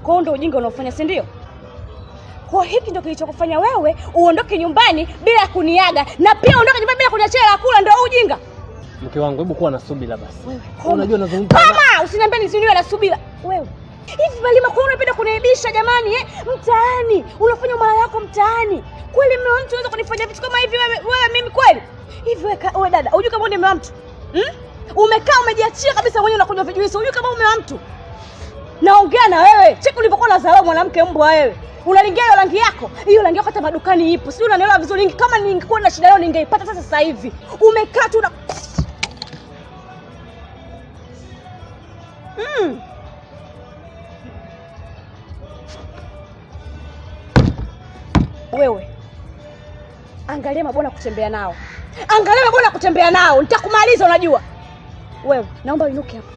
Kwa hiyo ndio ujinga unaofanya, si ndio? Kwa hiki ndio kilichokufanya wewe uondoke nyumbani bila kuniaga na pia uondoke nyumbani bila kuniachia la kula, ndio ujinga. Mke wangu, hebu kuwa na subira basi. Wewe unajua nazungumza. Kama usiniambie nisiniwe na subira. Wewe hivi Malima, kwa unapenda kuniaibisha jamani mtaani? Unafanya mara yako mtaani. Kweli mume wa mtu unaweza kunifanyia vitu kama hivi wewe mimi kweli? Hivi wewe dada, unajua kama mume wa mtu? Umekaa umejiachia kabisa mwenyewe unakunywa vijuisi. Unajua kama mume wa mtu? Naongea na wewe. Cheki ulivyokuwa na dharau mwanamke mbwa wewe. Unalingia hiyo rangi yako. Hiyo rangi yako hata madukani ipo. Sio, unanielewa vizuri. Kama ningekuwa na shida leo ningeipata sasa hivi. Umekaa tu na Wewe angalia mabwana kutembea nao. Angalia mabwana kutembea nao. Nitakumaliza unajua. Wewe naomba uinuke hapa.